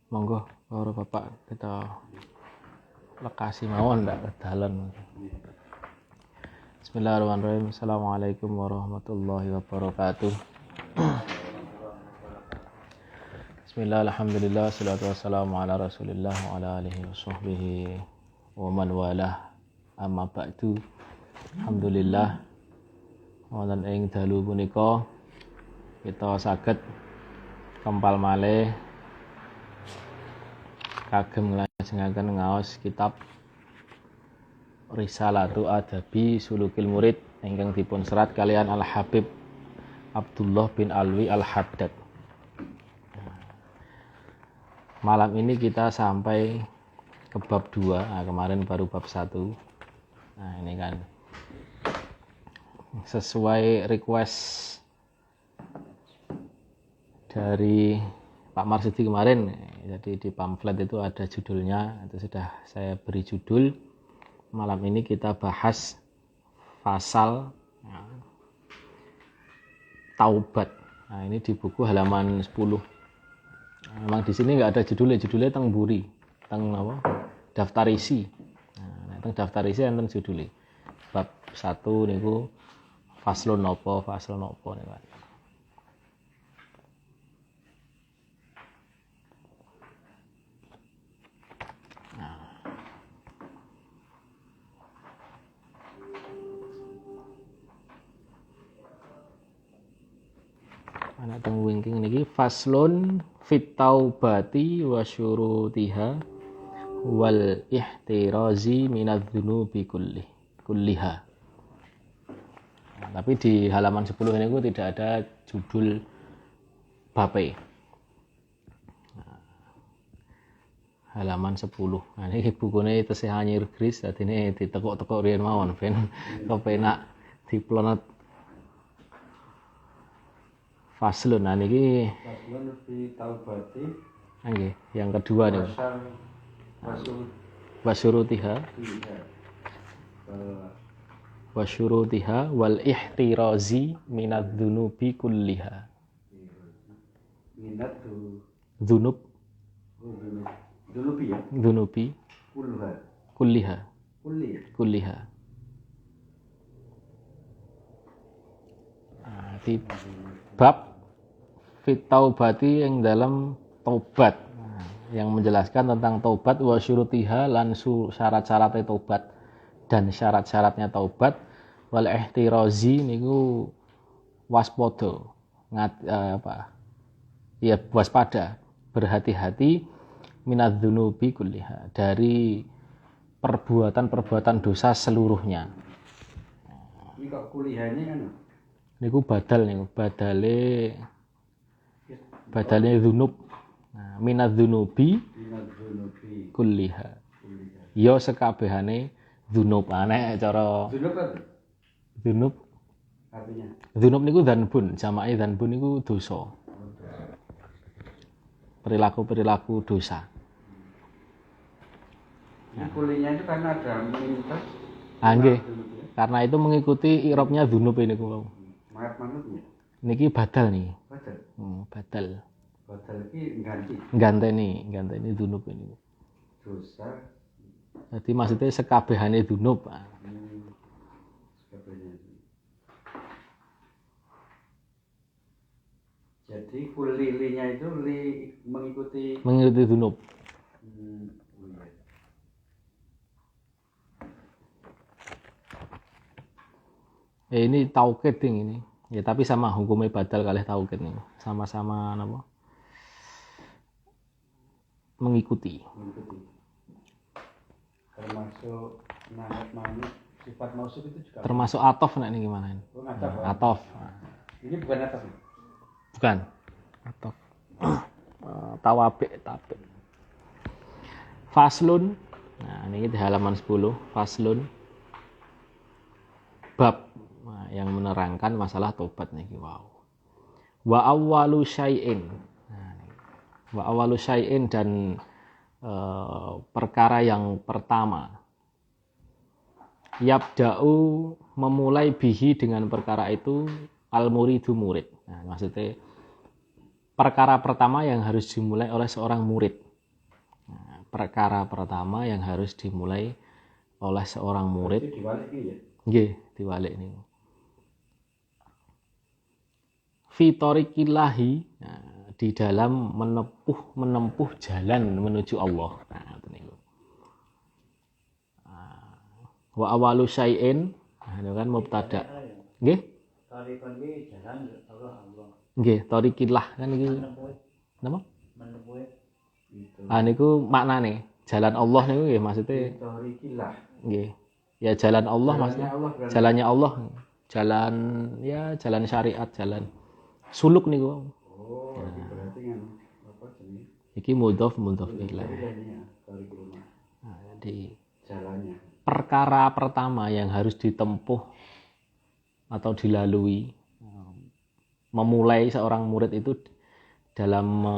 Monggo para bapak kita lekasi mawon ndak kedalan. Bismillahirrahmanirrahim. Assalamualaikum warahmatullahi wabarakatuh. Bismillah, alhamdulillah, salatu wassalamu ala rasulillah wa ala alihi wa sahbihi wa man walah. Amma ba'du. Alhamdulillah, wonten ing dalu punika kita saged kempal malih kagem nglajengaken ngaos kitab Risalatu Adabi Sulukil Murid ingkang dipun serat kalian Al Habib Abdullah bin Alwi Al Haddad. Malam ini kita sampai ke bab 2. Nah, kemarin baru bab 1. Nah, ini kan sesuai request dari Pak Marsudi kemarin. Jadi di pamflet itu ada judulnya, itu sudah saya beri judul. Malam ini kita bahas pasal taubat. Nah, ini di buku halaman 10. Memang di sini nggak ada judulnya teng buri, teng apa? Daftar isi. Nah, teng daftar isi enten judulnya. Bab 1 niku faslun nopo niku. Anak teng wingking niki faslun fit taubati wa syurutiha wal ihtirazi minadz dzunubi kulliha. Nah, tapi di halaman 10 ini tidak ada judul bape. Nah, halaman 10. Nah, ini bukune tesih anyir gris, dadine ditekuk-tekuk riyen mawon ben kepenak diplonet. Faslun, nah niki faslun fi taubati. Nggih, yang kedua niku. Wasyurutiha wal ihtirazi minadz dzunubi kulliha. Dzunub Dzunubi ya. Dzunubi kulliha. Nah, di bab fit taubati yang dalam taubat, yang menjelaskan tentang taubat wa syurutiha lan syarat-syaratnya taubat dan syarat-syaratnya taubat wal ihtirazi niku waspada waspada, berhati-hati minadz dzunubi kulliha, dari perbuatan-perbuatan dosa seluruhnya. Ini kok kuliah ini kan Niku badale dzunub. Nah, minadz dzunubi kulliha. Ya sekabehane dzunub. Nek cara dzunub apa? Dzunub Artinya dzunub niku dzanbun, jamake dzanbun niku dosa. Perilaku-perilaku dosa. Ini kuliahnya itu karena ada minus. Nggih. Karena itu mengikuti i'rabnya dzunub ini niku. Mat manutnya. Niki badal nih. Badal. Badal. Badal iki ganti. Ganteni dzunub ini. Dosa. Jadi maksudnya sekabehane dzunub. Sekabehane. Jadi kulilinya itu mengikuti dzunub. Ini taukid ini. Ya tapi sama hukumnya badal kalih taukid nih. Sama-sama napa? Mengikuti. Termasuk manut sifat mausuf itu juga. Termasuk atof nek niki gimana? Atof. Ini bukan atof. Bukan. Atof. Tawabi. Faslun. Nah, ini di halaman 10, faslun. Bab yang menerangkan masalah tobat niki. Wow. Wa awwalu syai'in. Wa awwalu syai'in dan perkara yang pertama. Yabda'u memulai bihi dengan perkara itu al-muridu murid. Nah, maksudnya perkara pertama yang harus dimulai oleh seorang murid. Nah, perkara pertama yang harus dimulai oleh seorang murid. Itu dibalik ya. Nggih, diwalik niku. Fitorikillahi, nah, di dalam menempuh jalan menuju Allah. Nah, ngoten niku. Wa awalu syai'in, nah, itu kan mubtada. Nggih? Tarikon iki jalan Allah. Nggih, torikillah kan iki. Napa? Itu. Niku maknane. Jalan Allah niku nggih maksudnya Tarikillah. nggih. Ya jalan Allah maksudnya. Allah berarti. Jalannya Allah. Jalan ya jalan syariat, jalan suluk niku. Oh, berarti kan apa jenis? Iki mudhof ilaih. Jalannya, tarikillah. Nah, jadi Jalannya. perkara pertama yang harus ditempuh atau dilalui memulai seorang murid itu dalam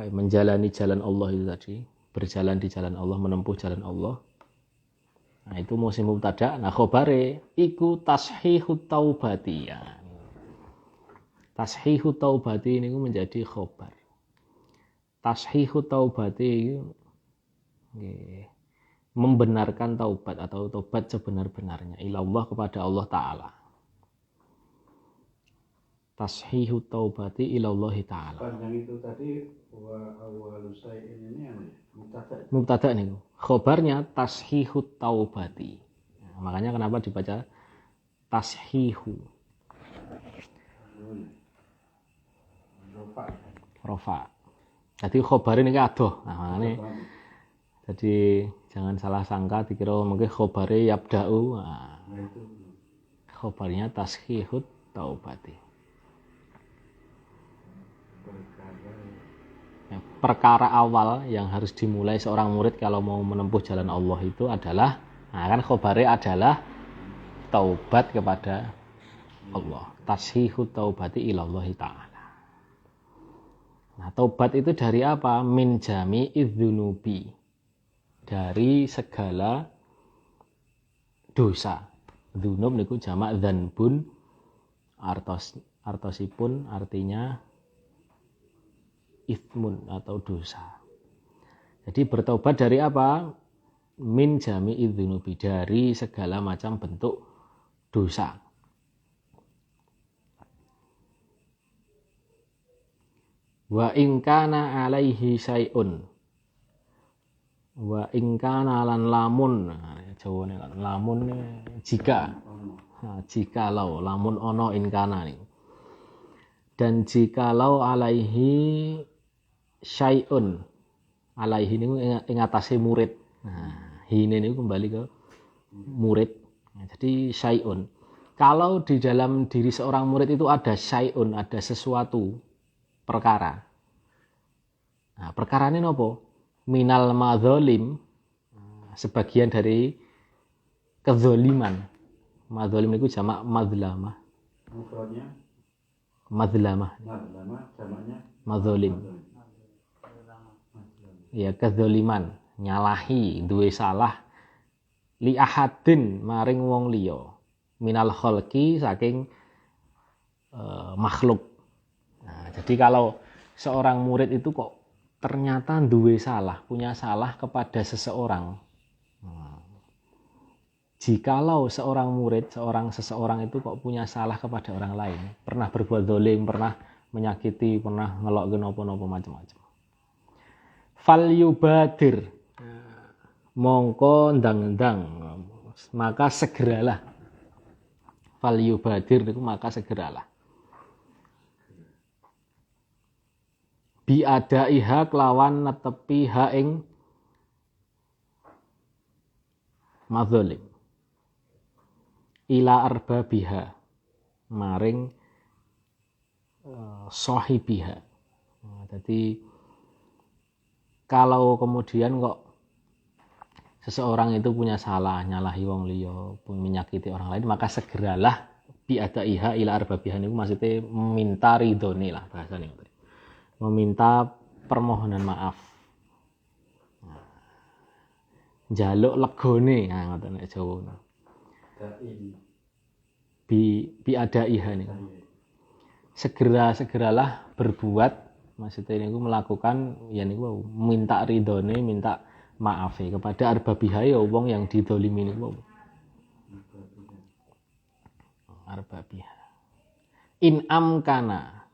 menjalani jalan Allah itu tadi, berjalan di jalan Allah, menempuh jalan Allah. Nah, itu musim mubtada. Nah, khobare iku tashihut taubati. Ya. Tashihut taubati ini menjadi khobar. Tashihut taubati membenarkan taubat atau taubat sebenar-benarnya ilallah kepada Allah Ta'ala. Tashihu taubati ilallahi ta'ala. Panjang itu tadi wa awalu syai'in ini mubtada. Mubtada niku. Khobarnya tashihu taubati. Nah, makanya kenapa dibaca tashihu. Rofa. Jadi khobar ini adoh. Nah, makanya jadi jangan salah sangka dikira mungkin khobare yabda'u. Nah, khobarnya tashihu taubati. Perkara awal yang harus dimulai seorang murid kalau mau menempuh jalan Allah itu adalah, nah kan khobare adalah taubat kepada Allah. Tashihu taubati ilallahi ta'ala. Nah, taubat itu dari apa? Min jami'idz dzunubi. Dari segala dosa. Dzunub niku jamak dzanbun, artosipun artinya ithmun atau dosa. Jadi bertobat dari apa? Min jami'idz dzunubi, dari segala macam bentuk dosa. Wa in kana alaihi syai'un. Wa in kana lan lamun. Nah, Jawane kan lamun jika. Nah, jikalau lamun ono in kana nih. Dan jikalau alaihi syai'un, alaihi ini ing atase murid. Nah, hine ini kembali ke murid. Nah, jadi syai'un. Kalau di dalam diri seorang murid itu ada syai'un, ada sesuatu perkara. Nah, perkara ini apa? Minal madzalim, sebagian dari kezaliman. Madzalim itu jamak madlamah. Madlamah. Jamaknya Madzalim. Ya, kezaliman, nyalahi, duwe salah li ahadin maring wong liya. Minal khalqi saking makhluk. Nah, jadi kalau seorang murid itu kok ternyata duwe salah, punya salah kepada seseorang. Jikalau seorang murid, seseorang itu kok punya salah kepada orang lain, pernah berbuat zalim, pernah menyakiti, pernah ngelokkeun napa-napa macam-macam. Fal yubadir, mongko ndang-ndang, maka segeralah. Fal yubadir itu maka segeralah. Bi adaiha kelawan netepi ha ing madzalim. Ila arbabiha maring sahibiha. Nah, jadi kalau kemudian kok seseorang itu punya salah, nyalahi wong liya, menyakiti orang lain, maka segeralah biadaiha ila arbabiha niku maksudnya minta ridhone lah bahasane. Meminta permohonan maaf. Njaluk legone, nah ngoten nek Jawa. Biadaiha niku. Segeralah berbuat Maksudnya niku melakukan ya niku minta ridhone, minta maaf kepada arbabihai wong yang didolimi niku. Arbabihai. In amkana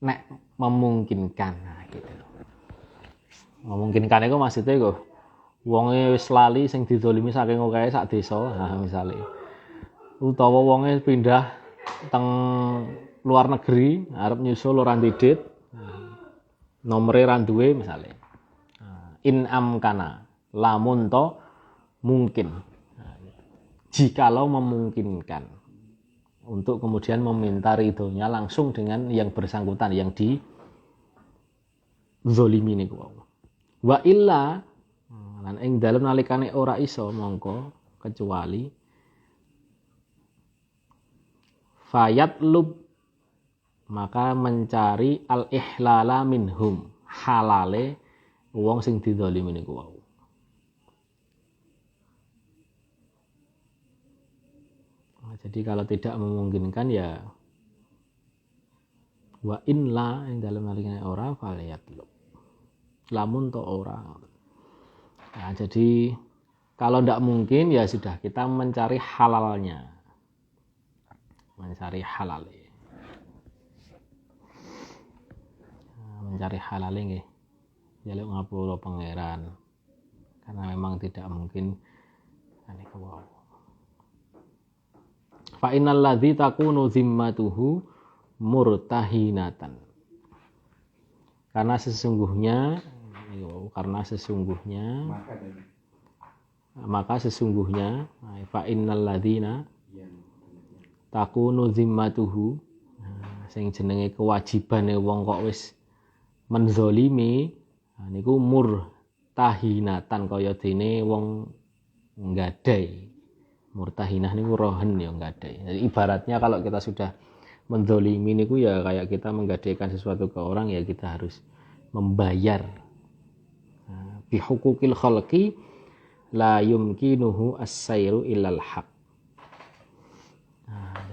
nek memungkinkan gitu. Memungkinkan itu maksudnya kok wonge wis lali sing didolimi saking okehe sak desa, nah misale. Utawa wonge pindah teng luar negeri, arep nyusul ora didit. Nomere ra duwe misale. In amkana, lamun to mungkin. Jikalau memungkinkan untuk kemudian meminta ridhonya langsung dengan yang bersangkutan yang di zolimi niku. Wa illa lan ing dalem nalikane ora iso mongko kecuali fayatlub maka mencari al-ihlala minhum halale wong sing dizalimi niku wau. Nah, jadi kalau tidak memungkinkan ya wa in la ing dalem nalikane ora fayatlub. Lamun to ora. Nah, jadi kalau tidak mungkin ya sudah kita mencari halalnya. Mencari halalnya. Mencari halal nggih jaluk ngapura pangeran karena memang tidak mungkin niku wae. Fa innal ladzi takunu zimmatuhu murtahinatan. Karena sesungguhnya maka sesungguhnya fa innal ladzina takunu zimmatuhu sing jenenge kewajibane wong kok wis menzolimi niku murtahinatan kaya dene wong nggadai. Murtahinah niku rohen ya nggadai. Jadi ibaratnya kalau kita sudah menzolimi niku ya kayak kita menggadaikan sesuatu ke orang ya kita harus membayar. Bi hukukil khalqi la yumkinuhu as-sairu illal haq.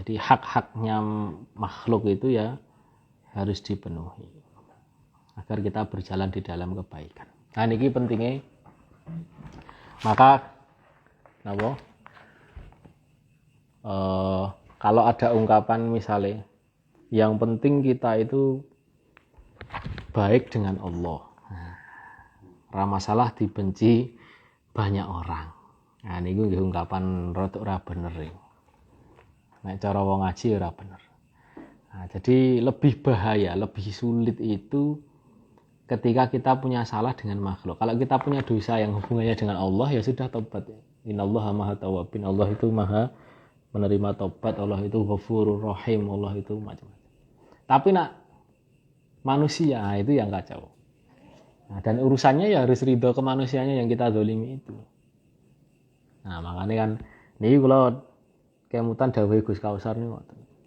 Jadi hak-haknya makhluk itu ya harus dipenuhi agar kita berjalan di dalam kebaikan. Nah niki pentingnya. Maka napa? Kalau ada ungkapan misalnya yang penting kita itu baik dengan Allah. Ora masalah dibenci banyak orang. Nah niku nggih ungkapan rodok ora bener iki. Nek cara wong ngaji ora bener. Nah, jadi lebih bahaya, lebih sulit itu ketika kita punya salah dengan makhluk. Kalau kita punya dosa yang hubungannya dengan Allah ya sudah tobat. Innallaha maha tawwabin. Allah itu maha menerima tobat, Allah itu ghafurur rahim, Allah itu macam-macam. Tapi nak manusia itu yang kacau. Nah, dan urusannya ya harus ridho ke manusianya yang kita zalimi itu. Nah, makanya kan niki kula kemutan dawuh Gus Kausar niku.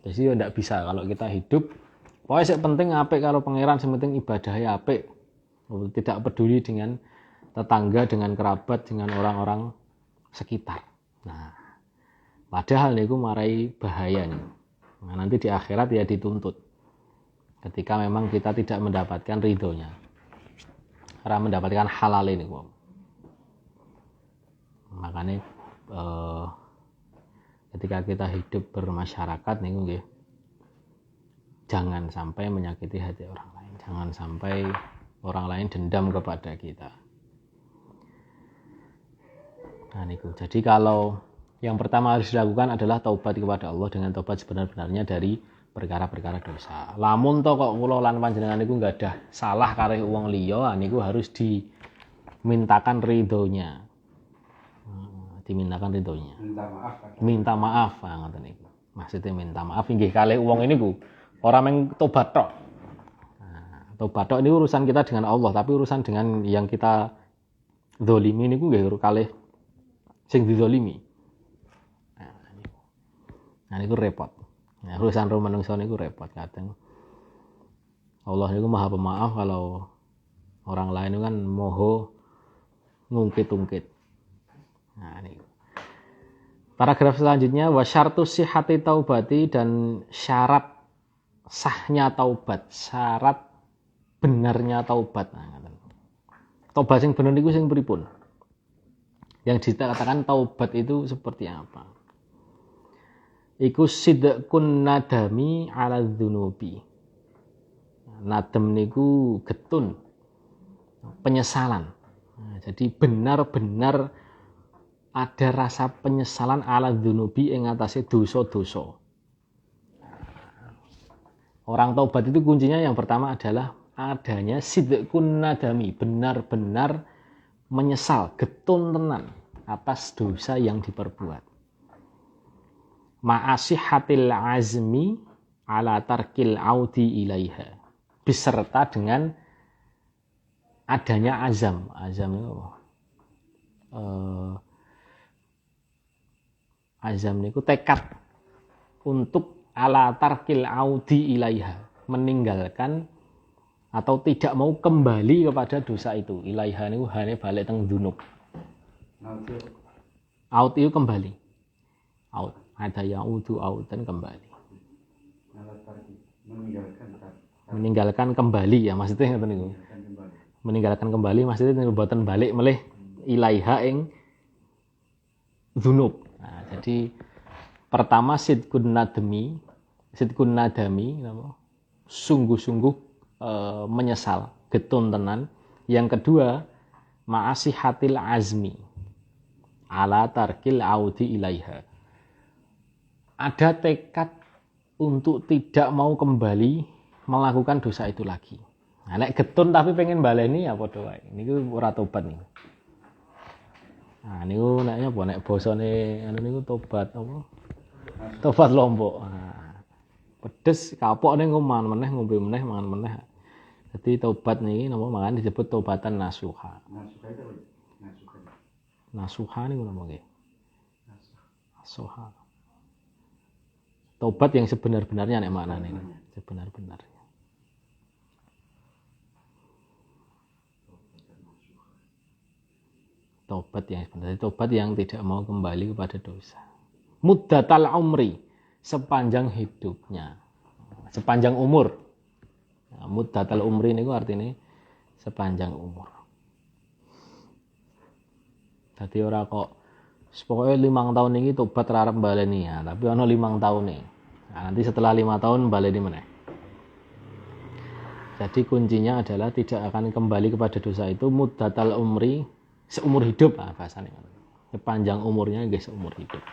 Jadi ya ndak bisa kalau kita hidup pokoknya sing penting apik karo pangeran, sing penting ibadahnya apik. Tidak peduli dengan tetangga, dengan kerabat, dengan orang-orang sekitar. Nah, padahal niku marai bahaya nih. Nah, nanti di akhirat ya dituntut. Ketika memang kita tidak mendapatkan ridhonya. Karena mendapatkan halal ini kok. Makanya ketika kita hidup bermasyarakat niku nggih jangan sampai menyakiti hati orang lain. Jangan sampai orang lain dendam kepada kita. Nah niku. Jadi kalau yang pertama harus dilakukan adalah taubat kepada Allah dengan taubat sebenar-benarnya dari perkara-perkara dosa. Lamun to kok kula lan panjenengan niku enggak ada salah karo wong liya, niku harus dimintakan ridhonya. Dimintakan ridhonya. Minta maaf ngoten niku. Maksudnya minta maaf nggih kalih wong niku ora mung tobat tok. Nah, tobat tok ini urusan kita dengan Allah, tapi urusan dengan yang kita zalimi niku nggih kalih sing dizalimi. Nah niku repot. Nah, urusan roh manungsa niku repot kadang. Allah niku Maha Pemaaf kalau orang lain itu kan moho ngungkit-ungkit. Nah niku. Paragraf selanjutnya wa syartus sihhati taubati dan syarat sahnya taubat, syarat benarnya taubat. Taubat yang benar niku sing pripun? Yang dikatakan taubat itu seperti apa? Iku sidqun nadami ala dzunubi. Nadam niku getun, penyesalan. Jadi benar-benar ada rasa penyesalan ala dzunubi ing atase dosa-dosa. Orang taubat itu kuncinya yang pertama adalah adanya sidqun nadami, benar-benar menyesal, getun tenan atas dosa yang diperbuat. Ma'asihatil azmi ala tarkil audi ilaiha, beserta dengan adanya azam. Azam itu azam niku tekad untuk ala tarkil audi ilaiha, meninggalkan atau tidak mau kembali kepada dosa itu. Ilaiha niku hane balik teng dzunub. Aud itu kembali. Aud ada yang udu audan kembali. Meninggalkan kembali ya maksudnya ngoten niku. Meninggalkan kembali maksudnya mboten balik melih ilaiha ing dzunub. Nah, jadi pertama sidqun nadami sungguh-sungguh menyesal, getun tenan. Yang kedua, ma'asihatil azmi ala tarkil audi ilaiha. Ada tekad untuk tidak mau kembali melakukan dosa itu lagi. Nah, nek getun tapi pengen baleni ya padha wae. Niku ora tobat niku. Nah, niku neknya apa nek basane anu niku tobat apa? Tobat lombok. Nah, pedes kapok ning ngoman meneh ngombe meneh mangan meneh. Jadi tobat niki napa makane disebut tobatan nasuha. Nasuha itu apa? Nasuha niku napa nggih? Nasuha. Tobat yang sebenar-benarnya nek maknane. Sebenar-benarnya. Tobat yang sebenarnya, tobat yang tidak mau kembali kepada dosa. Muddatal umri, sepanjang hidupnya, sepanjang umur. Nah, muddatal umri ini artinya sepanjang umur. Jadi orang kok pokoknya 5 tahun ini tobat rarep baleni ya, tapi ono 5 tahun nih. Nah, nanti setelah 5 tahun baleni meneh. Jadi kuncinya adalah tidak akan kembali kepada dosa itu muddatal umri, seumur hidup bahasane. Sepanjang umurnya nggih seumur hidup.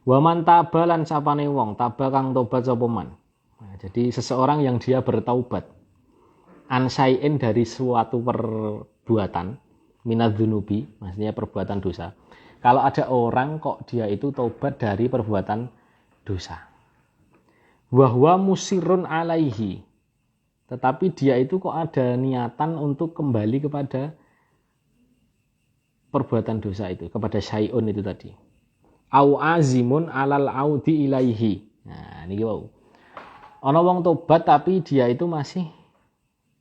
Wa man taba lan sapane wong taba kang tobat sapa man. Nah, jadi seseorang yang dia bertaubat ansaiin dari suatu perbuatan minadzunubi, maksudnya perbuatan dosa. Kalau ada orang kok dia itu taubat dari perbuatan dosa. Wa huwa musirrun alaihi. Tetapi dia itu kok ada niatan untuk kembali kepada perbuatan dosa itu, kepada syai'un itu tadi. Au azimun alal audi ilaihi. Nah, niki wau. Ana wong tobat tapi dia itu masih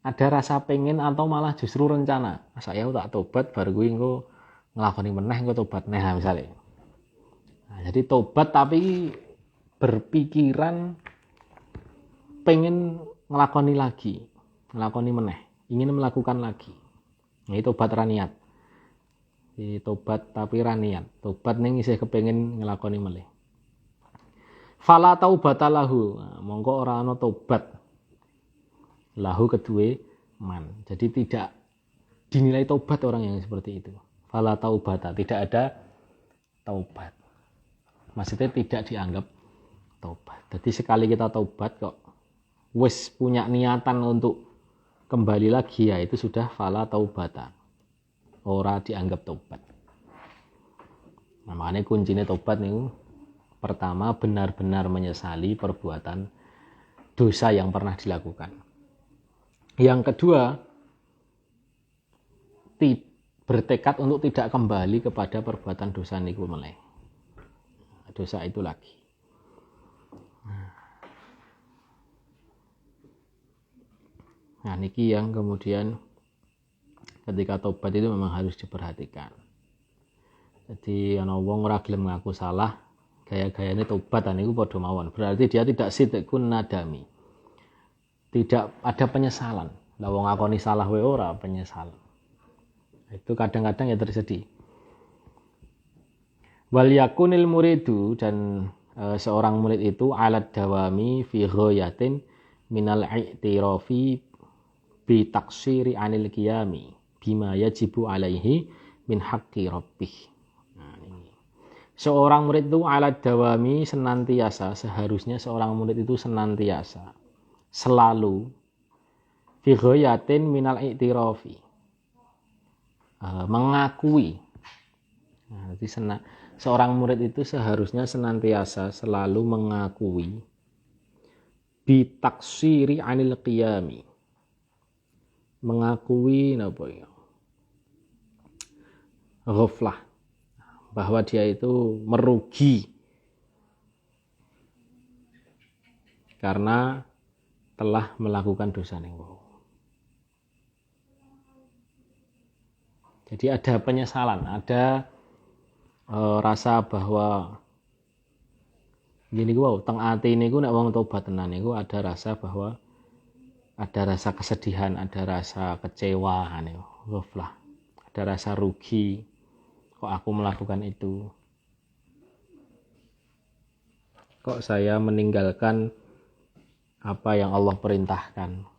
ada rasa pengen atau malah justru rencana. Saya tak tobat baru kuwi engko nglakoni meneh engko tobat neh misalnya. Nah, jadi tobat tapi berpikiran pengen nglakoni lagi, nglakoni meneh, ingin melakukan lagi. Nah, itu tobat ra niat. Tobat tapi ra niat. Tobat ning isih kepengin nglakoni meneh. Fala taubata lahu. Nah, mongko ora ana tobat lahu kedue man. Jadi tidak dinilai tobat orang yang seperti itu. Fala taubata, tidak ada taubat. Maksudnya tidak dianggap taubat. Jadi sekali kita taubat kok wis punya niatan untuk kembali lagi ya itu sudah fala taubata. Ora dianggap taubat. Nah, makanya kuncinya taubat nih pertama benar-benar menyesali perbuatan dosa yang pernah dilakukan. Yang kedua, bertekad untuk tidak kembali kepada perbuatan dosa niku meneh. Dosa itu lagi. Nah, niki yang kemudian ketika tobat itu memang harus diperhatikan. Jadi ana wong ora gelem ngaku salah, gaya-gayane tobat niku padha mawon. Berarti dia tidak sidqun nadami. Tidak ada penyesalan. Lah wong ngakoni salah wae ora penyesal. Itu kadang-kadang ya terjadi. Wal yakunil muridu, dan seorang murid itu alat dawami fi ghayatin minal i'tirafi bi taksiri anil qiyami bima yajibu alaihi min haqqi rabbih. Nah, ini. Seorang murid itu alat dawami senantiasa, seharusnya seorang murid itu senantiasa selalu fi ghayatin minal i'tirafi, mengakui. Nah, jadi seorang murid itu seharusnya senantiasa selalu mengakui bitaksiri anil qiyami, mengakui apa ya, ghaflah, bahwa dia itu merugi karena telah melakukan dosa niku. Jadi ada penyesalan, ada rasa bahwa gini wow, teng ati niku nek wong tobat tenan niku ada rasa bahwa ada rasa kesedihan, ada rasa kecewa niku, ghaflah. Ada rasa rugi, kok aku melakukan itu. Kok saya meninggalkan apa yang Allah perintahkan.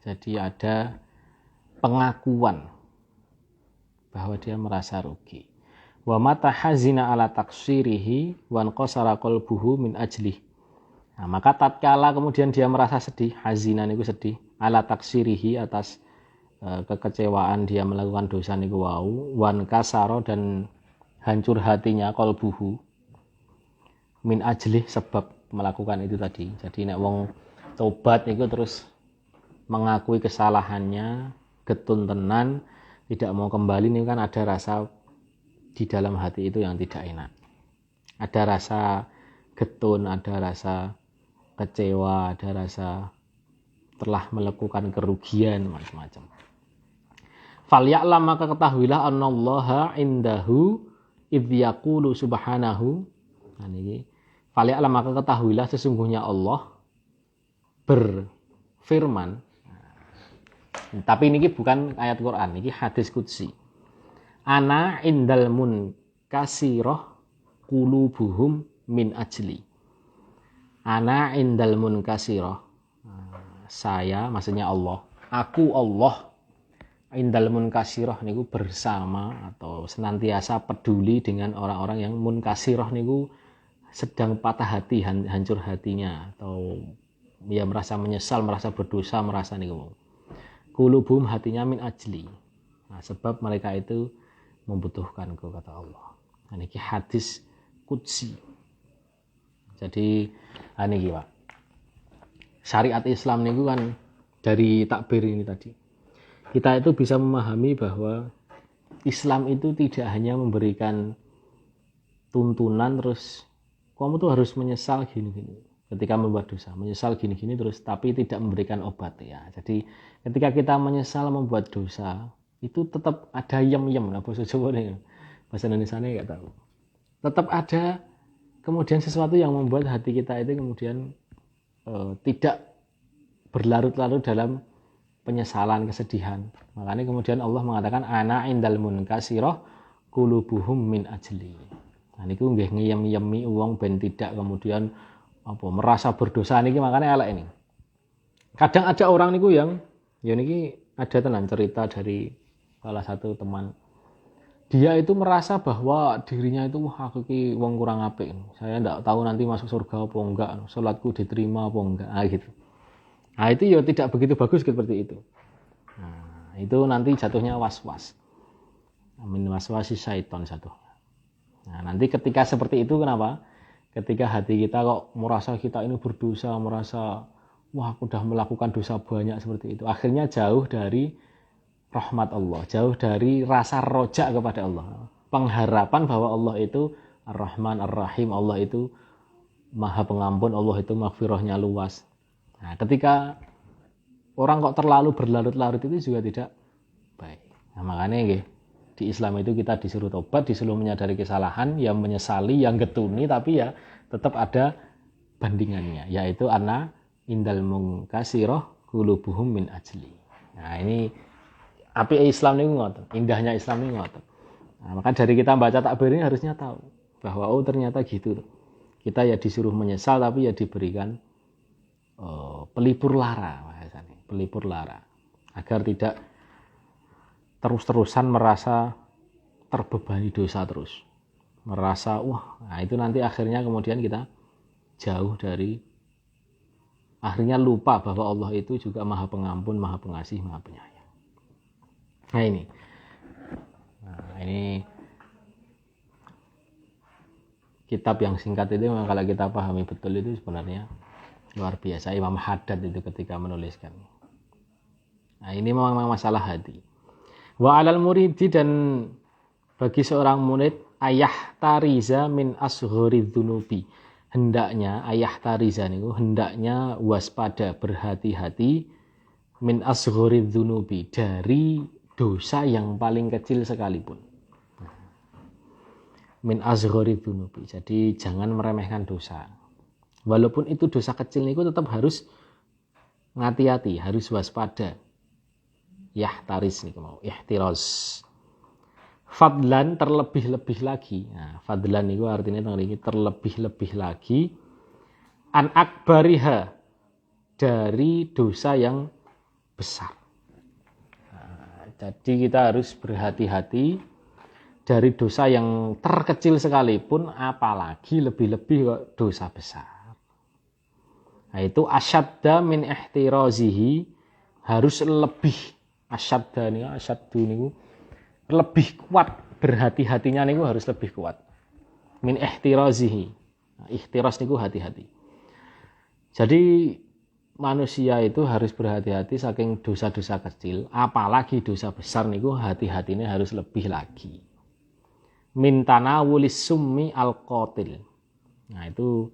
Jadi ada pengakuan bahwa dia merasa rugi. Wa mata hazina ala taksirihi wan qasara qalbuhu min ajlih. Nah, maka tatkala kemudian dia merasa sedih, hazina niku sedih, ala taksirihi, atas kekecewaan dia melakukan dosa niku wau, wan kasaro, dan hancur hatinya qalbuhu min ajlih, sebab melakukan itu tadi. Jadi nek wong tobat niku terus mengakui kesalahannya, getun tenan, tidak mau kembali, ini kan ada rasa di dalam hati itu yang tidak enak. Ada rasa getun, ada rasa kecewa, ada rasa telah melakukan kerugian, macam-macam. Falya'lam, maka ketahuilah, annallaha indahu idh yaqulu subhanahu. Nah ini, falya'lam, maka ketahuilah sesungguhnya Allah berfirman. Tapi ini bukan ayat Quran, ini hadis qudsi. Ana indal munkasirah qulubuhum min ajli. Ana indal munkasirah. Saya, maksudnya Allah. Aku Allah. Indal munkasirah niku bersama atau senantiasa peduli dengan orang-orang yang munkasirah niku sedang patah hati, hancur hatinya, atau ya merasa menyesal, merasa berdosa, merasa niku. Qulubuhum, hatinya, min ajli. Nah, sebab mereka itu membutuhkanku, kata Allah. Nah, ini hadis qudsi. Jadi ini Pak, syariat Islam niku kan dari takbir ini tadi. Kita itu bisa memahami bahwa Islam itu tidak hanya memberikan tuntunan terus kamu tuh harus menyesal gini-gini ketika membuat dosa, menyesal gini-gini terus, tapi tidak memberikan obat ya. Jadi ketika kita menyesal membuat dosa, itu tetap ada yem-yem, nah bahasa Jawa nih, bahasa Indonesia nih nggak tahu. Tetap ada kemudian sesuatu yang membuat hati kita itu kemudian tidak berlarut-larut dalam penyesalan, kesedihan. Makanya kemudian Allah mengatakan ana indal munkasirah qulubuhum min ajli. Nah niku nggih ngiyem-yemi wong ben tidak kemudian merasa berdosa niki, makanya elek ini. Kadang ada orang niku yang ya niki ada tenan cerita dari salah satu teman. Dia itu merasa bahwa dirinya itu aku ki wong kurang apik. Saya enggak tahu nanti masuk surga apa enggak, salatku diterima apa enggak, gitu. Nah, itu ya tidak begitu bagus seperti itu. Nah, itu nanti jatuhnya was-was. Amin, was-wasi syaitan jatuhnya. Nah, nanti ketika seperti itu kenapa? Ketika hati kita kok merasa kita ini berdosa, merasa wah aku udah melakukan dosa banyak seperti itu. Akhirnya jauh dari rahmat Allah, jauh dari rasa rojak kepada Allah. Pengharapan bahwa Allah itu Ar-Rahman Ar-Rahim, Allah itu Maha Pengampun, Allah itu maghfirahnya luas. Nah, ketika orang kok terlalu berlarut-larut itu juga tidak baik. Nah, makanya di Islam itu kita disuruh tobat, disuruh menyadari kesalahan, yang menyesali, yang getuni, tapi ya tetap ada bandingannya, yaitu anna indal mungkasirah qulubuhum min ajli. Nah, ini apike Islam niku ngoten, indahnya Islam niku ngoten. Nah, maka dari kita baca takbir ini harusnya tahu bahwa oh ternyata gitu. Kita ya disuruh menyesal tapi ya diberikan pelipur lara, bahasanya, pelipur lara, agar tidak terus-terusan merasa terbebani dosa terus, merasa nah itu nanti akhirnya kemudian kita jauh dari, akhirnya lupa bahwa Allah itu juga Maha Pengampun, Maha Pengasih, Maha Penyayang. Nah ini kitab yang singkat itu memang kalau kita pahami betul itu sebenarnya luar biasa. Imam Haddad itu ketika menuliskan. Nah ini memang masalah hati. Wa alal muridi, dan bagi seorang murid, ayah tariza min ashghari dzunubi, hendaknya ayah tariza niku hendaknya waspada, berhati-hati, min ashghari dzunubi, dari dosa yang paling kecil sekalipun. Min ashghari dzunubi, jadi jangan meremehkan dosa. Walaupun itu dosa kecil niku tetap harus ngati-hati, harus waspada. Yahtaris niku mau, ihtiraz. Fadlan, terlebih-lebih lagi. Nah, fadlan niku artinya ini terlebih-lebih lagi, an akbariha, dari dosa yang besar. Nah, jadi kita harus berhati-hati dari dosa yang terkecil sekalipun, apalagi lebih-lebih dosa besar. Nah, itu asyadda min ihtirazihi, harus lebih, asyadda niku, asyaddu niku lebih kuat, berhati-hatinya niku harus lebih kuat. Min ihtirazihi. Nah, ihtiraz niku hati-hati. Jadi manusia itu harus berhati-hati saking dosa-dosa kecil, apalagi dosa besar niku hati-hatinya harus lebih lagi. Min tanawulis summi al-qatil. Nah, itu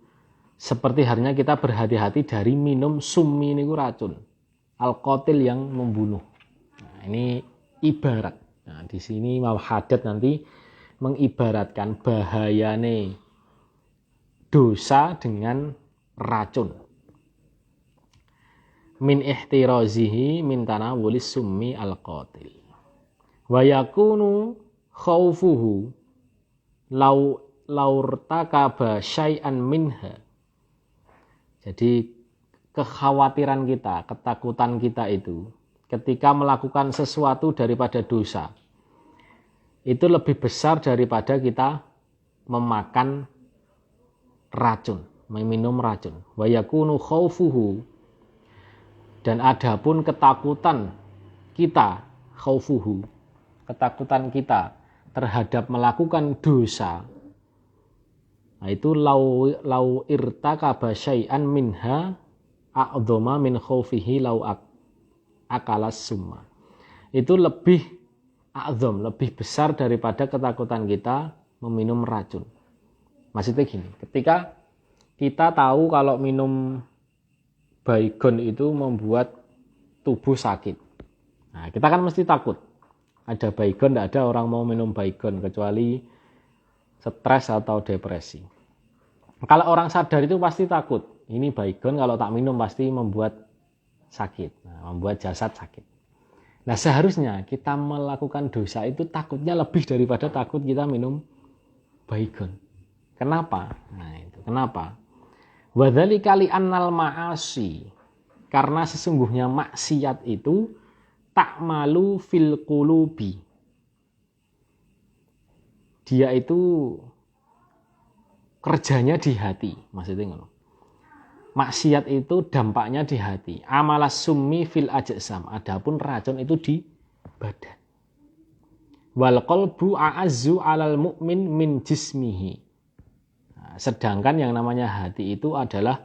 seperti halnya kita berhati-hati dari minum summi niku racun, al-qatil yang membunuh. Nah, ini ibarat. Nah, di sini Imam Haddad nanti mengibaratkan bahayane dosa dengan racun. Min ihtirazihi min tanawulis summi al-qatil. Wa yakunu khaufuhu laurtakaba syai'an minha. Jadi kekhawatiran kita, ketakutan kita itu ketika melakukan sesuatu daripada dosa, itu lebih besar daripada kita memakan racun, meminum racun. Wa yakunu khaufuhu, dan adapun ketakutan kita, khaufuhu, ketakutan kita terhadap melakukan dosa, nah itu lau irtakaba syai'an minha a'dhama min khaufihi lau akalas summa. Itu lebih a'dham, lebih besar daripada ketakutan kita meminum racun. Maksudnya gini, ketika kita tahu kalau minum baygon itu membuat tubuh sakit, nah kita kan mesti takut. Ada baygon, tidak ada orang mau minum baygon kecuali stres atau depresi. Kalau orang sadar itu pasti takut. Ini baygon kalau tak minum pasti membuat sakit, membuat jasad sakit. Nah seharusnya kita melakukan dosa itu takutnya lebih daripada takut kita minum baygon. Kenapa? Nah itu kenapa? Wadzalika li annal ma'asi, karena sesungguhnya maksiat itu ta'malu fil qulubi. Dia itu kerjanya di hati, maksudnya ngono. Maksiat itu dampaknya di hati. Amalas summi fil ajsam, adapun racun itu di badan. Wal qalbu a'azzu 'alal mu'min min jismihi. Nah, sedangkan yang namanya hati itu adalah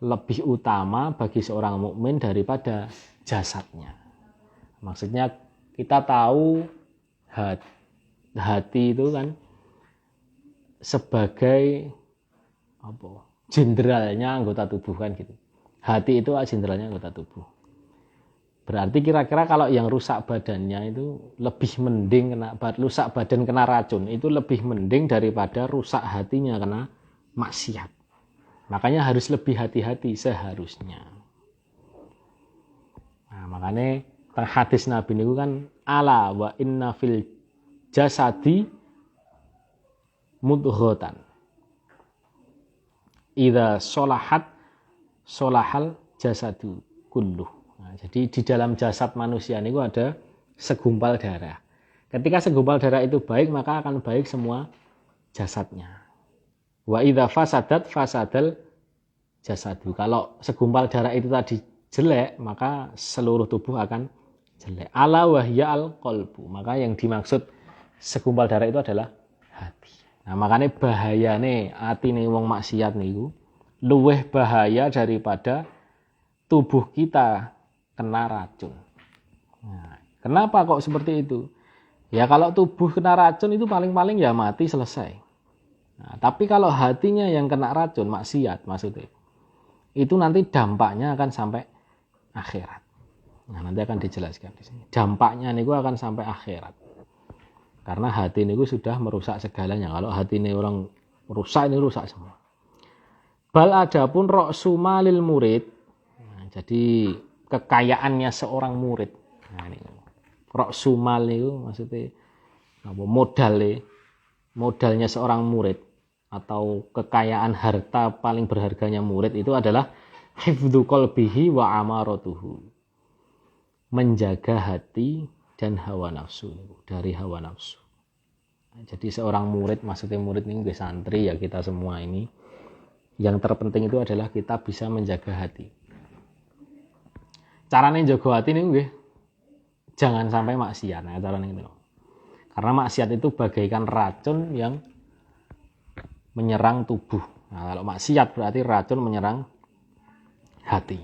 lebih utama bagi seorang mukmin daripada jasadnya. Maksudnya kita tahu hati itu kan sebagai apa? Jenderalnya anggota tubuh kan gitu. Hati itu jenderalnya anggota tubuh. Berarti kira-kira kalau yang rusak badannya itu lebih mending rusak badan kena racun itu lebih mending daripada rusak hatinya kena maksiat. Makanya harus lebih hati-hati seharusnya. Nah, makanya hadis Nabi niku kan ala wa inna fil jasadi mudghatan. Idza sholahat sholahal jasadu kulluh. Nah, jadi di dalam jasad manusia niku ada segumpal darah. Ketika segumpal darah itu baik, maka akan baik semua jasadnya. Wa idza fasadat fasadal jasadu. Kalau segumpal darah itu tadi jelek, maka seluruh tubuh akan jelek. Ala wahya al qalbu. Maka yang dimaksud segumpal darah itu adalah hati. Nah, makanya bahayane atine wong maksiat niku luweh bahaya daripada tubuh kita kena racun. Nah, kenapa kok seperti itu? Ya kalau tubuh kena racun itu paling-paling ya mati selesai. Nah, tapi kalau hatinya yang kena racun, maksiat maksudnya, itu nanti dampaknya akan sampai akhirat. Nah, nanti akan dijelaskan di sini. Dampaknya niku akan sampai akhirat. Karena hati niku sudah merusak segalanya. Kalau hati ini orang rusak, ini rusak semua. Bal adapun ra'su malil murid. Nah, jadi kekayaannya seorang murid. Nah, ini ra'su mal niku maksudnya apa modalnya seorang murid atau kekayaan harta paling berharganya murid itu adalah hifdzu qalbihi wa amaratuhu. Menjaga hati dan hawa nafsu, dari hawa nafsu. Jadi seorang murid, maksudnya murid ini santri ya, kita semua ini, yang terpenting itu adalah kita bisa menjaga hati. Caranya jaga hati ini jangan sampai maksiat. Nah, caranya itu. Karena maksiat itu bagaikan racun yang menyerang tubuh. Nah, kalau maksiat berarti racun menyerang hati.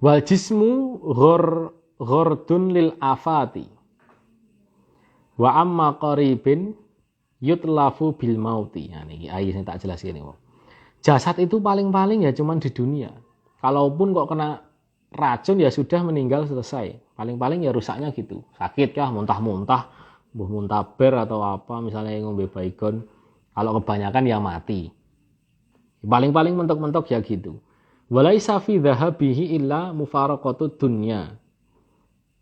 Wal jismu ghordun lil afati. Wa amma qaribin yutlafu bil mauti. Nah, ini ayat yang tak jelas ini. Jasad itu paling-paling ya cuman di dunia. Kalaupun kok kena racun ya sudah meninggal selesai. Paling-paling ya rusaknya gitu. Sakit kah, muntah-muntah, muntaber atau apa, misalnya ngombe baygon. Kalau kebanyakan ya mati. Paling-paling mentok-mentok ya gitu. Walaisa fi dhahabihi illa mufaraqatud dunya.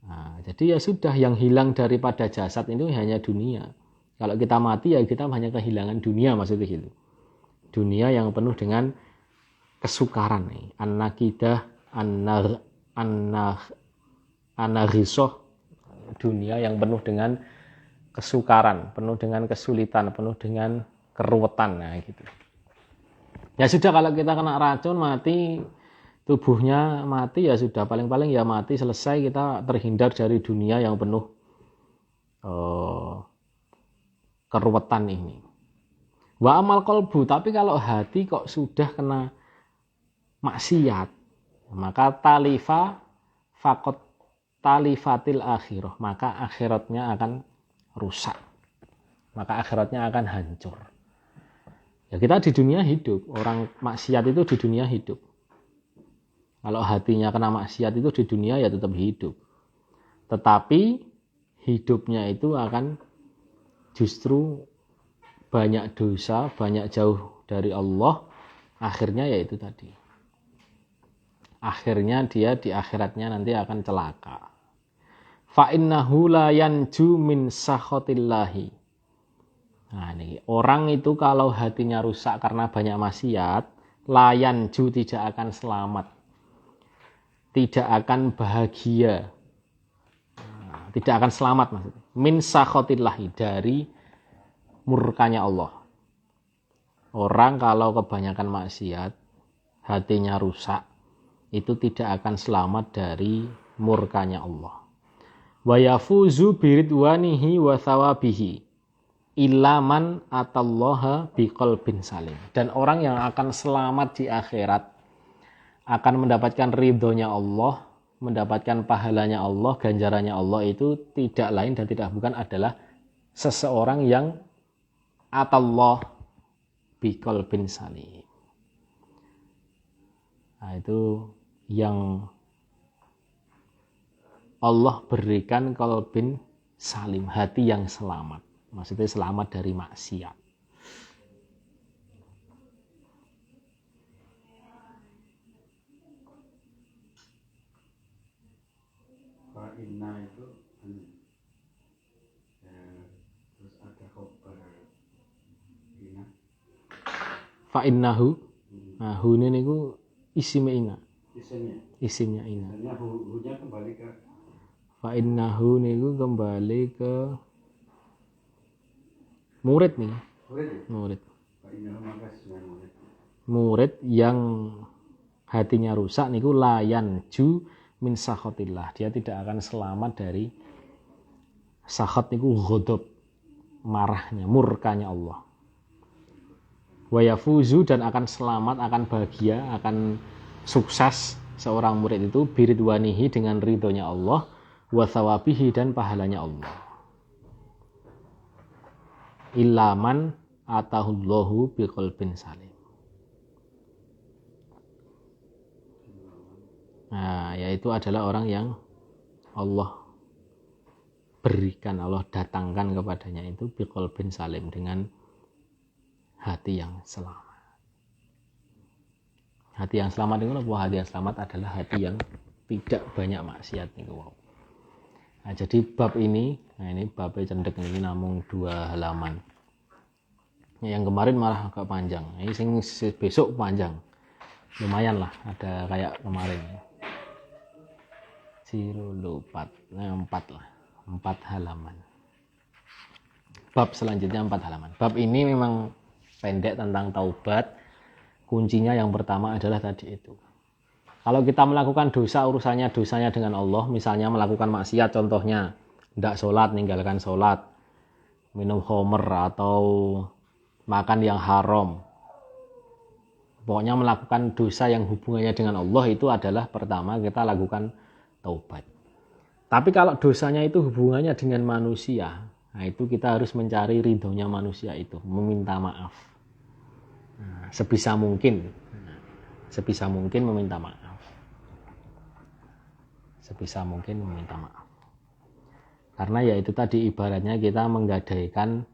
Nah, jadi ya sudah, yang hilang daripada jasad itu hanya dunia. Kalau kita mati ya kita hanya kehilangan dunia, maksudnya gitu. Dunia yang penuh dengan kesukaran nih. An-nakidah, an-naghisoh. Dunia yang penuh dengan kesukaran, penuh dengan kesulitan, penuh dengan keruwetan, nah gitu. Ya sudah, kalau kita kena racun mati, tubuhnya mati ya sudah, paling-paling ya mati selesai, kita terhindar dari dunia yang penuh keruwetan ini. Wa amal qalbu, tapi kalau hati kok sudah kena maksiat, maka talifa faqat talifatil akhirah, maka akhiratnya akan rusak, maka akhiratnya akan hancur. Ya kita di dunia hidup, orang maksiat itu di dunia hidup. Kalau hatinya kena maksiat itu di dunia ya tetap hidup. Tetapi hidupnya itu akan justru banyak dosa, banyak jauh dari Allah. Akhirnya ya itu tadi. Akhirnya dia di akhiratnya nanti akan celaka. Fa innahu la yanju min sakhotillahi. Nah, ini orang itu kalau hatinya rusak karena banyak maksiat, la yanju, tidak akan selamat, tidak akan bahagia, tidak akan selamat maksudnya. Min sakhotillahi, dari murkanya Allah. Orang kalau kebanyakan maksiat, hatinya rusak, itu tidak akan selamat dari murkanya Allah. Wa yafuzu biridwanihi wa thawabihi ilaman atallaha biqalbin salim. Dan orang yang akan selamat di akhirat, akan mendapatkan ridhonya Allah, mendapatkan pahalanya Allah, ganjarannya Allah, itu tidak lain dan tidak bukan adalah seseorang yang atallah biqalbin salim. Nah, itu yang Allah berikan qalbin salim, hati yang selamat. Maksudnya selamat dari maksiat. inna itu terus ada khobar inna. Fa innahu. Nah, hu ini niku isim inna. Isimnya inna. Misalnya hu-nya kembali ke Fa innahu niku kembali ke murid nih. Murid. Pak Indah maka sebenarnya murid. Murid yang hatinya rusak niku layan ju min sakhatillah. Dia tidak akan selamat dari sakhat niku ghadab, marahnya, murkanya Allah. Wa yafuzu, dan akan selamat, akan bahagia, akan sukses seorang murid itu biridwanihi, dengan ridhonya Allah, wa thawabihi, dan pahalanya Allah. Ilaman atahullahu biqalbin salim. Nah, yaitu adalah orang yang Allah berikan, Allah datangkan kepadanya itu biqalbin salim, dengan hati yang selamat. Hati yang selamat itu apa? Hati yang selamat adalah hati yang tidak banyak maksiat niku. Nah, jadi bab ini, nah ini babnya cendek ini namung 2 halaman. Yang kemarin malah agak panjang. Ini sing besok panjang. Lumayan lah, ada kayak kemarin. 4 lah. 4 halaman. Bab selanjutnya 4 halaman. Bab ini memang pendek tentang taubat. Kuncinya yang pertama adalah tadi itu. Kalau kita melakukan dosa, urusannya dosanya dengan Allah, misalnya melakukan maksiat, contohnya tidak sholat, meninggalkan sholat, minum khamr atau makan yang haram, pokoknya melakukan dosa yang hubungannya dengan Allah, itu adalah pertama kita lakukan taubat. Tapi kalau dosanya itu hubungannya dengan manusia, nah itu kita harus mencari ridhonya manusia itu, meminta maaf. Nah, sebisa mungkin meminta maaf. Sebisa mungkin meminta maaf. Karena ya itu tadi ibaratnya kita menggadaikan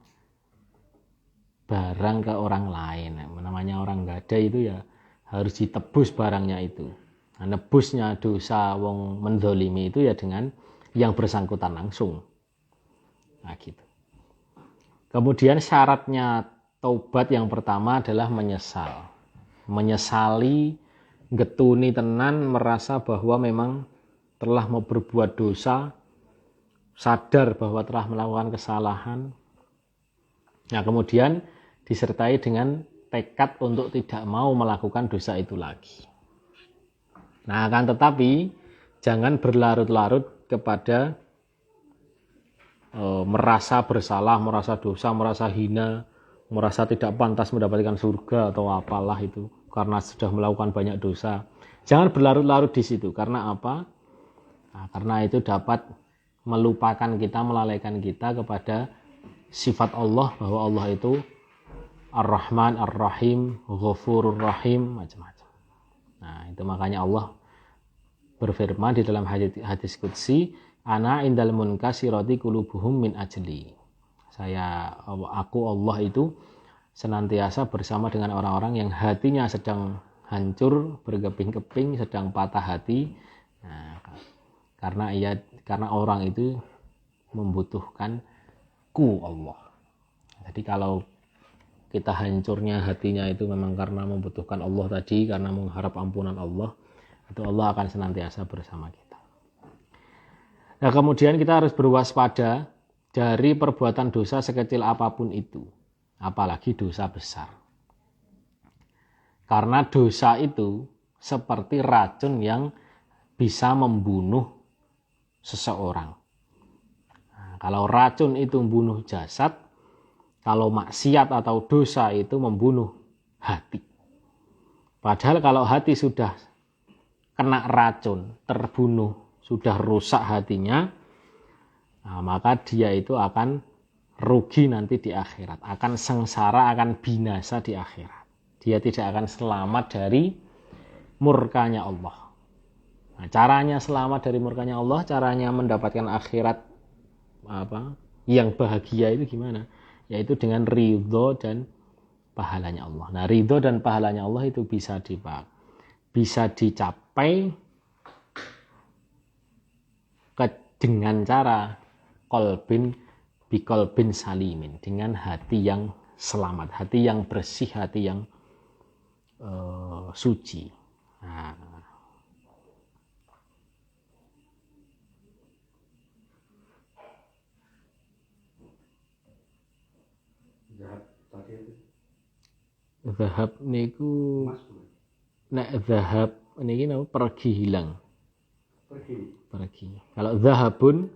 barang ke orang lain. Namanya orang gadai itu ya harus ditebus barangnya itu. Nah, nebusnya dosa wong menzolimi itu ya dengan yang bersangkutan langsung. Nah gitu. Kemudian syaratnya taubat yang pertama adalah menyesal. Menyesali, getuni tenan, merasa bahwa memang telah mau berbuat dosa, sadar bahwa telah melakukan kesalahan. Nah kemudian disertai dengan tekad untuk tidak mau melakukan dosa itu lagi. Nah akan tetapi jangan berlarut-larut kepada merasa bersalah, merasa dosa, merasa hina, merasa tidak pantas mendapatkan surga atau apalah itu karena sudah melakukan banyak dosa. Jangan berlarut-larut di situ. Karena apa? Nah, karena itu dapat melupakan kita, melalaikan kita kepada sifat Allah, bahwa Allah itu Ar-Rahman, Ar-Rahim, Ghafurur Rahim, macam-macam. Nah, itu makanya Allah berfirman di dalam hadis qudsi, ana indal munkasirati qulubuhum min ajli. Aku Allah itu senantiasa bersama dengan orang-orang yang hatinya sedang hancur, berkeping-keping, sedang patah hati. Nah, karena orang itu membutuhkan Allah. Jadi kalau kita hancurnya hatinya itu memang karena membutuhkan Allah tadi, karena mengharap ampunan Allah, itu Allah akan senantiasa bersama kita. Nah kemudian kita harus berwaspada dari perbuatan dosa sekecil apapun itu, apalagi dosa besar. Karena dosa itu seperti racun yang bisa membunuh seseorang. Nah, kalau racun itu membunuh jasad, kalau maksiat atau dosa itu membunuh hati. Padahal kalau hati sudah kena racun, terbunuh, sudah rusak hatinya, nah, maka dia itu akan rugi nanti di akhirat, akan sengsara, akan binasa di akhirat. Dia tidak akan selamat dari murkanya Allah. Nah, caranya selamat dari murkanya Allah, caranya mendapatkan akhirat yang bahagia itu gimana? Yaitu dengan ridho dan pahalanya Allah. Nah, ridho dan pahalanya Allah itu bisa dicapai dengan cara qalbin biqalbin salimin, dengan hati yang selamat, hati yang bersih, hati yang suci. Nah, Zahab tadi itu zahab niku emas bukan? nek zahab niki napa pergi hilang. Pergi. Kalau zahabun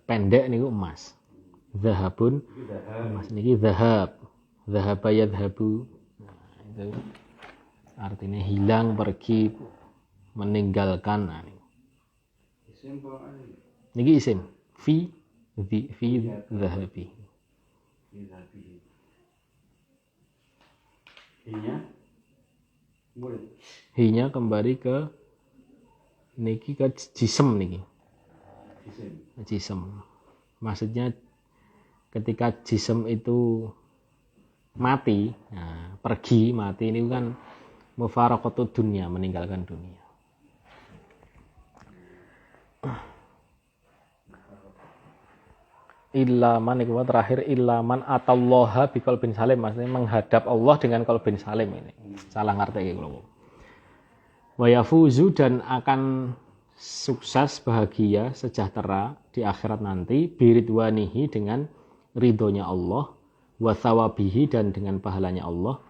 pendek niku emas. Zahabun Itu zahab. emas niki zahab. Zahaba yadhabu. Nah, itu artinya hilang, pergi, meninggalkan. Nah, Isim apa ini? niki isim fi zahabi. Zahabi. Hinya murid. Hinya kembali ke niki ke jisem niki. Isim. Jisem. Maksudnya ketika jisem itu mati, nah, pergi, mati ini kan mufaraqatud dunya, meninggalkan dunia. Ilaman itu terakhir ilaman atallaha biqalbin salim, maksudnya menghadap Allah dengan qalbin salim ini. Salah ngerti kalau. Wa yafuzu, dan akan sukses, bahagia, sejahtera di akhirat nanti biridwanihi, dengan ridhonya Allah, wa thawabihi, dan dengan pahalanya Allah,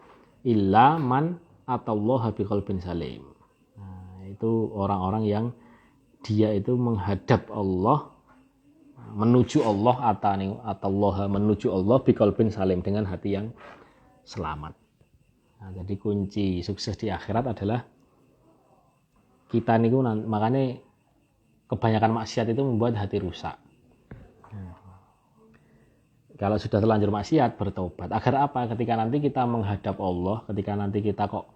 illa man atallaha biqalbin salim. Nah, itu orang-orang yang dia itu menghadap Allah, menuju Allah, atallaha, menuju Allah biqalbin salim, dengan hati yang selamat. Nah, jadi kunci sukses di akhirat adalah kita niku, makanya kebanyakan maksiat itu membuat hati rusak. Kalau sudah terlanjur maksiat, bertobat. Agar apa? Ketika nanti kita menghadap Allah, ketika nanti kita kok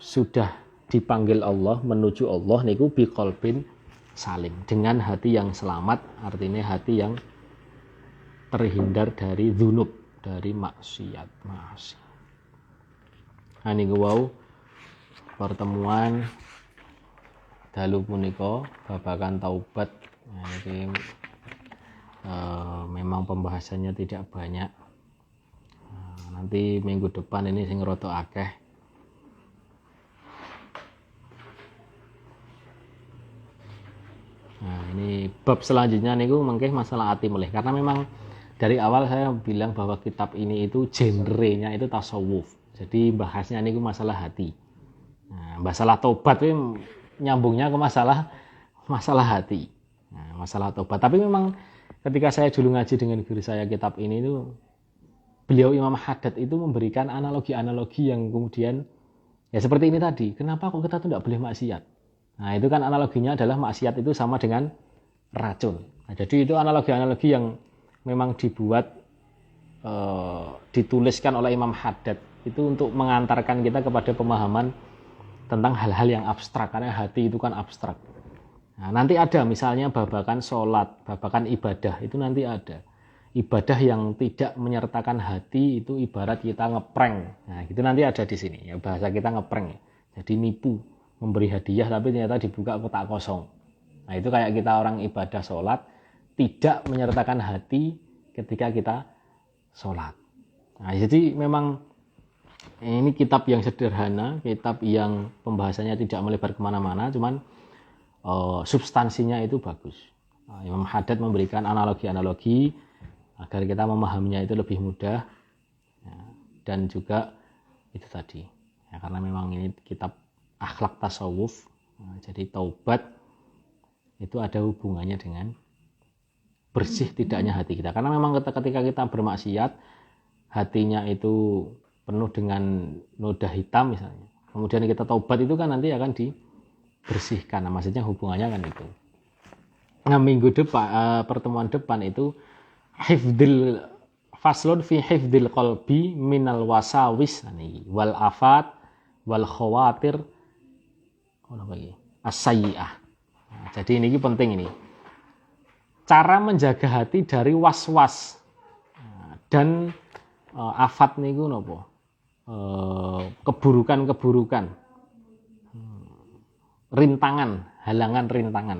sudah dipanggil Allah, menuju Allah niku biqalbin salim, dengan hati yang selamat, artinya hati yang terhindar dari dzunub, dari maksiat. Nah niku wau pertemuan dalu punika babakan taubat. Nah, ini memang pembahasannya tidak banyak. Nanti minggu depan ini sing rada akeh. Nah, ini bab selanjutnya niku mengke masalah ati mulih, karena memang dari awal saya bilang bahwa kitab ini itu genrenya itu tasawuf. Jadi bahasnya niku masalah hati. Nah, masalah tobat itu nyambungnya ke masalah hati. Nah, masalah tobat. Tapi memang ketika saya dulu ngaji dengan guru saya kitab ini itu, beliau Imam Haddad itu memberikan analogi-analogi yang kemudian ya seperti ini tadi. Kenapa kok kita tuh tidak boleh maksiat? Nah, itu kan analoginya adalah maksiat itu sama dengan racun. Nah, jadi itu analogi-analogi yang memang dibuat dituliskan oleh Imam Haddad itu untuk mengantarkan kita kepada pemahaman tentang hal-hal yang abstrak, karena hati itu kan abstrak. Nah, nanti ada misalnya babakan sholat, babakan ibadah, itu nanti ada. Ibadah yang tidak menyertakan hati itu ibarat kita ngeprank. Nah, gitu nanti ada di sini. Ya, bahasa kita ngeprank. Jadi nipu, memberi hadiah tapi ternyata dibuka kotak kosong. Nah, itu kayak kita orang ibadah sholat tidak menyertakan hati ketika kita sholat. Nah, jadi memang ini kitab yang sederhana, kitab yang pembahasannya tidak melebar kemana-mana, cuman substansinya itu bagus. Imam Haddad memberikan analogi-analogi agar kita memahaminya itu lebih mudah, ya, dan juga itu tadi, ya, karena memang ini kitab akhlak tasawuf. Nah, jadi taubat itu ada hubungannya dengan bersih tidaknya hati kita, karena memang ketika kita bermaksiat hatinya itu penuh dengan noda hitam misalnya, kemudian kita taubat itu kan nanti akan dibersihkan. Nah, maksudnya hubungannya kan itu. Nah, minggu depan pertemuan depan itu hifdzil faslun fi hifdzil qalbi minal wasawis wal afat wal khawatir as-sayyi'ah. Nah, jadi ini penting ini. Cara menjaga hati dari was-was dan afat niku napa? Keburukan-keburukan. rintangan, halangan rintangan.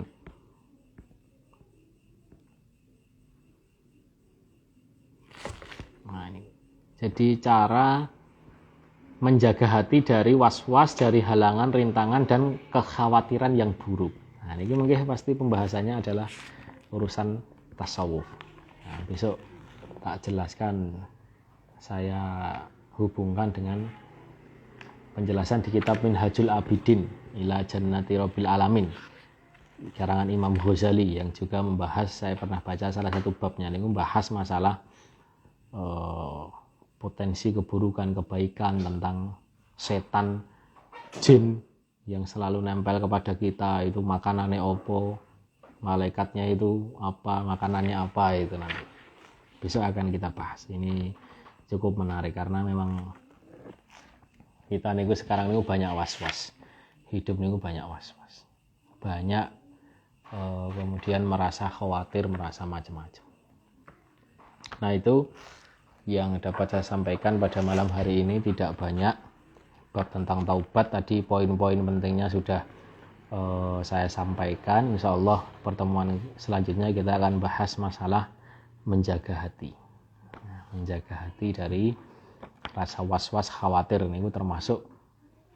Nah, ini. Jadi cara menjaga hati dari was-was, dari halangan, rintangan, dan kekhawatiran yang buruk. Nah, ini mungkin pasti pembahasannya adalah urusan tasawuf. Nah, besok tak jelaskan, saya hubungkan dengan penjelasan di kitab Minhajul Abidin ila Jannati Rabbil Alamin, karangan Imam Ghazali, yang juga membahas, saya pernah baca salah satu babnya, ini membahas masalah potensi keburukan, kebaikan, tentang setan, jin yang selalu nempel kepada kita, itu makanannya opo, malaikatnya itu apa, makanannya apa, itu nanti besok akan kita bahas. Ini cukup menarik karena memang kita nih sekarang ini banyak was-was, hidup ini banyak was-was, banyak kemudian merasa khawatir, merasa macam-macam. Nah, itu yang dapat saya sampaikan pada malam hari ini. Tidak banyak, bab tentang taubat tadi poin-poin pentingnya sudah saya sampaikan. Insya Allah pertemuan selanjutnya kita akan bahas masalah menjaga hati. Nah, menjaga hati dari rasa was-was, khawatir, ini termasuk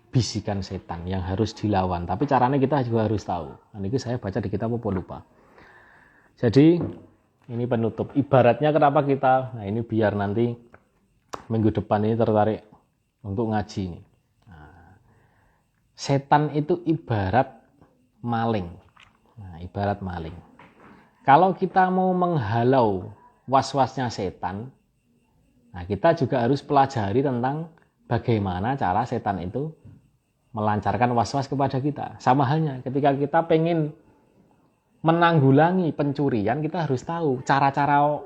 bisikan setan yang harus dilawan. Tapi caranya kita juga harus tahu. Nah, ini saya baca di kitab apa lupa. Jadi ini penutup. Ibaratnya kenapa kita, nah ini biar nanti minggu depan ini tertarik untuk ngaji nih. Nah, setan itu ibarat maling. Nah, ibarat maling. Kalau kita mau menghalau was-wasnya setan, nah kita juga harus pelajari tentang bagaimana cara setan itu melancarkan was-was kepada kita. Sama halnya ketika kita pengen menanggulangi pencurian, kita harus tahu cara-cara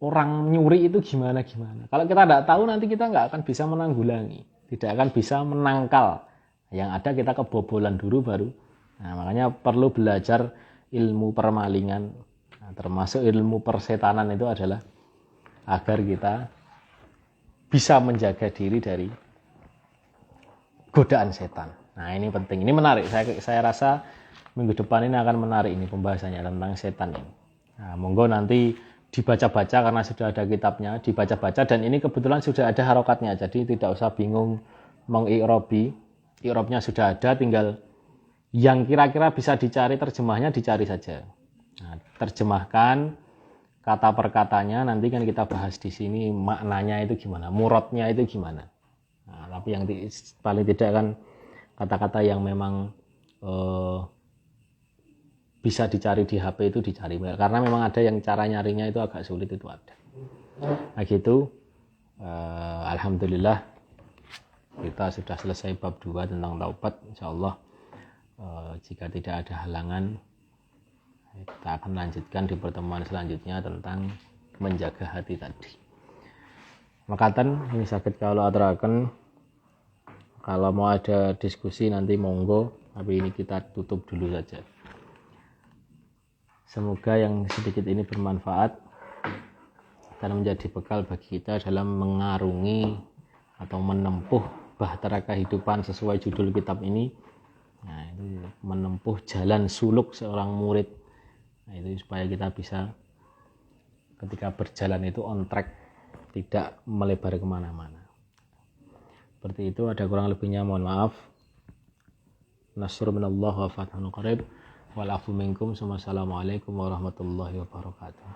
orang nyuri itu gimana. Kalau kita tidak tahu, nanti kita nggak akan bisa menanggulangi, tidak akan bisa menangkal. Yang ada kita kebobolan dulu baru. Nah, makanya perlu belajar ilmu permalingan, nah, termasuk ilmu persetanan itu adalah agar kita bisa menjaga diri dari godaan setan. Nah, ini penting, ini menarik. Saya rasa minggu depan ini akan menarik ini pembahasannya tentang setan ini. Nah, monggo nanti dibaca-baca karena sudah ada kitabnya, dibaca-baca, dan ini kebetulan sudah ada harokatnya, jadi tidak usah bingung mengi'robi. I'robnya sudah ada, tinggal yang kira-kira bisa dicari terjemahnya dicari saja. Nah, terjemahkan kata per katanya, nanti kan kita bahas di sini maknanya itu gimana, muradnya itu gimana. Nah, tapi yang paling tidak kan kata-kata yang memang bisa dicari di HP itu dicari, karena memang ada yang cara nyarinya itu agak sulit, itu ada. Nah gitu, alhamdulillah kita sudah selesai bab 2 tentang taubat. Insyaallah jika tidak ada halangan, kita akan lanjutkan di pertemuan selanjutnya tentang menjaga hati tadi. Makatan ini sakit kalau aturaken, kalau mau ada diskusi nanti monggo, tapi ini kita tutup dulu saja. Semoga yang sedikit ini bermanfaat dan menjadi bekal bagi kita dalam mengarungi atau menempuh bahtera kehidupan sesuai judul kitab ini. Nah, itu menempuh jalan suluk seorang murid. Nah, itu supaya kita bisa ketika berjalan itu on track, tidak melebar kemana-mana. Seperti itu, ada kurang lebihnya mohon maaf. Nasrun minallah wa fathun qarib. Walafu minkum. Assalamualaikum warahmatullahi wabarakatuh.